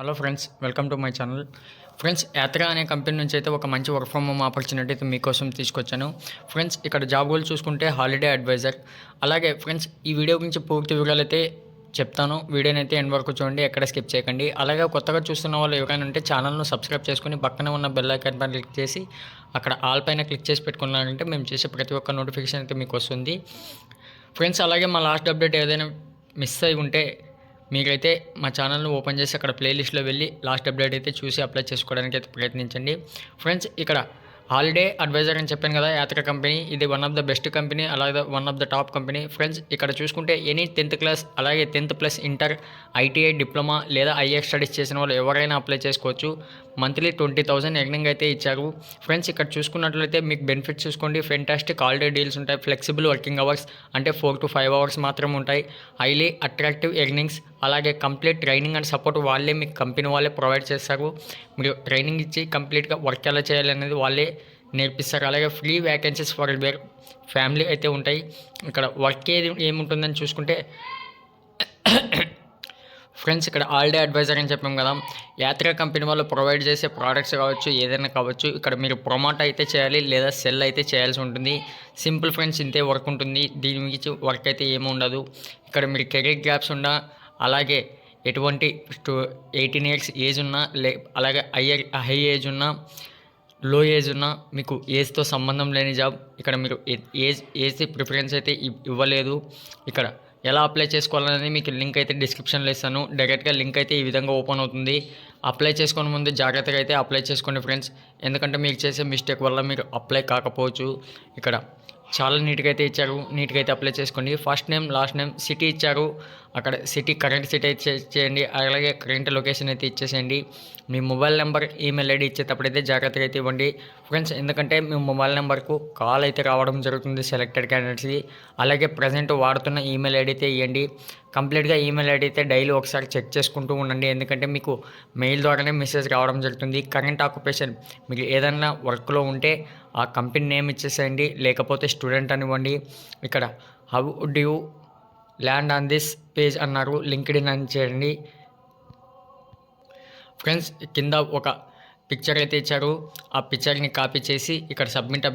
Hello friends, welcome to my channel. Friends, యాత్ర అనే company నుంచి అయితే ఒక మంచి వర్క్ ఫ్రమ్ హోమ్ ఆపర్చునిటీ అయితే మీకోసం తీసుకొచ్చాను. ఫ్రెండ్స్, ఇక్కడ జాబ్ రోల్ చూసుకుంటే హాలిడే అడ్వైజర్. అలాగే ఫ్రెండ్స్, ఈ వీడియో గురించి పూర్తి వివరాలు అయితే చెప్తాను. వీడియోని అయితే ఎండ్ వరకు చూడండి, ఎక్కడ స్కిప్ చేయకండి. అలాగే కొత్తగా చూస్తున్న వాళ్ళు ఎవరైనా ఉంటే ఛానల్ను సబ్స్క్రైబ్ చేసుకుని పక్కనే ఉన్న బెల్ ఐకాన్ పైన క్లిక్ చేసి అక్కడ ఆల్ పైన క్లిక్ చేసి పెట్టుకున్నారంటే మేము చేసే ప్రతి ఒక్క నోటిఫికేషన్ అయితే మీకు వస్తుంది. ఫ్రెండ్స్, అలాగే మా లాస్ట్ అప్డేట్ ఏదైనా మిస్ అయి ఉంటే మీరైతే మా ఛానల్ను ఓపెన్ చేసి అక్కడ ప్లేలిస్ట్లో వెళ్ళి లాస్ట్ అప్డేట్ అయితే చూసి అప్లై చేసుకోవడానికి అయితే ప్రయత్నించండి. ఫ్రెండ్స్, ఇక్కడ హాలిడే అడ్వైజర్ అని చెప్పాను కదా, యాత్ర కంపెనీ. ఇది one of the best company, అలాగే one of the top company. Friends, ఇక్కడ చూసుకుంటే ఎనీ 10th క్లాస్ అలాగే 10th plus inter, ITI, diploma లేదా ఐఏఎస్ స్టడీస్ చేసిన వాళ్ళు ఎవరైనా అప్లై చేసుకోవచ్చు. మంత్లీ 20,000 ఎర్నింగ్ అయితే ఇచ్చారు. ఫ్రెండ్స్, ఇక్కడ చూసుకున్నట్లయితే మీకు బెనిఫిట్స్ చూసుకోండి. ఫెంటాస్టిక్ హాలిడే డీల్స్ ఉంటాయి. ఫ్లెక్సిబుల్ వర్కింగ్ అవర్స్ అంటే 4 to 5 అవర్స్ మాత్రం ఉంటాయి. హైలీ అట్రాక్టివ్ ఎర్నింగ్స్, అలాగే కంప్లీట్ ట్రైనింగ్ అండ్ సపోర్ట్ వాళ్ళే మీకు కంపెనీ వాళ్ళే ప్రొవైడ్ చేస్తారు. మీరు ట్రైనింగ్ ఇచ్చి కంప్లీట్గా వర్క్ ఎలా చేయాలి అనేది వాళ్ళే నేర్పిస్తారు. అలాగే free vacancies for where family అయితే ఉంటాయి. ఇక్కడ వర్క్ ఏముంటుందని చూసుకుంటే ఫ్రెండ్స్, ఇక్కడ హాలిడే అడ్వైజర్ అని చెప్పాం కదా, యాత్ర కంపెనీ వాళ్ళు ప్రొవైడ్ చేసే ప్రోడక్ట్స్ కావచ్చు, ఏదైనా కావచ్చు. ఇక్కడ మీరు ప్రమోట్ అయితే చేయాలి లేదా సెల్ అయితే చేయాల్సి ఉంటుంది. సింపుల్ ఫ్రెండ్స్, ఇంతే వర్క్ ఉంటుంది. దీని మించి వర్క్ అయితే ఏమి ఉండదు. ఇక్కడ మీరు కెరీర్ గ్యాప్స్ ఉన్నా, అలాగే ఎటువంటి 18 years ఏజ్ ఉన్నా, అలాగే హై ఏజ్ ఉన్నా, లో ఏజ్ ఉన్నా, మీకు ఏజ్తో సంబంధం లేని జాబ్. ఇక్కడ మీరు ఏజ్ ప్రిఫరెన్స్ అయితే ఇవ్వలేదు. ఇక్కడ ఎలా అప్లై చేసుకోవాలనేది మీకు లింక్ అయితే డిస్క్రిప్షన్లో ఇస్తాను. డైరెక్ట్గా లింక్ అయితే ఈ విధంగా ఓపెన్ అవుతుంది. అప్లై చేసుకునే ముందు జాగ్రత్తగా అయితే అప్లై చేసుకోండి ఫ్రెండ్స్, ఎందుకంటే మీరు చేసే మిస్టేక్ వల్ల మీరు అప్లై కాకపోవచ్చు. ఇక్కడ చాలా నీట్గా అయితే ఇచ్చారు. నీట్గా అయితే అప్లై చేసుకోండి. First name, last name, city ఇచ్చారు. అక్కడ సిటీ, కరెంట్ సిటీ అయితే చేయండి. అలాగే కరెంట్ లొకేషన్ అయితే ఇచ్చేసేయండి. మీ మొబైల్ నెంబర్, ఈమెయిల్ ఐడి ఇచ్చేటప్పుడైతే జాగ్రత్తగా అయితే ఇవ్వండి ఫ్రెండ్స్, ఎందుకంటే మీ మొబైల్ నెంబర్కు కాల్ అయితే రావడం జరుగుతుంది సెలెక్టెడ్ క్యాండిడేట్స్కి. అలాగే ప్రజెంట్ వాడుతున్న ఈమెయిల్ ఐడి అయితే ఇవ్వండి. కంప్లీట్గా ఈమెయిల్ ఐడి అయితే డైలీ ఒకసారి చెక్ చేసుకుంటూ ఉండండి, ఎందుకంటే మీకు మెయిల్ ద్వారానే మెసేజ్ రావడం జరుగుతుంది. కరెంట్ ఆక్యుపేషన్, మీకు ఏదైనా వర్క్లో ఉంటే ఆ కంపెనీ నేమ్ ఇచ్చేసేయండి, లేకపోతే స్టూడెంట్ అనివ్వండి. ఇక్కడ how do you land on this page అన్నారు, లింక్డ్ఇన్ అని చేయండి. ఫ్రెండ్స్, కింద ఒక పిక్చర్ అయితే ఇచ్చారు. ఆ పిక్చర్ని కాపీ చేసి ఇక్కడ సబ్మిట్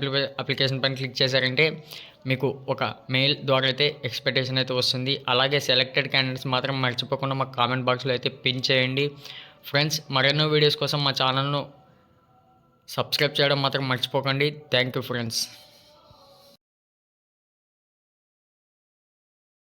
అప్లికేషన్ పైన క్లిక్ చేశారంటే మీకు ఒక మెయిల్ ద్వారా అయితే ఎక్స్పెక్టేషన్ అయితే వస్తుంది. అలాగే సెలెక్టెడ్ క్యాండిడేట్స్ మాత్రం మర్చిపోకుండా మా కామెంట్ బాక్స్లో అయితే పిన్ చేయండి. ఫ్రెండ్స్, మరెన్నో వీడియోస్ కోసం మా ఛానల్ను సబ్స్క్రైబ్ చేయడం మాత్రం మర్చిపోకండి. Thank you friends.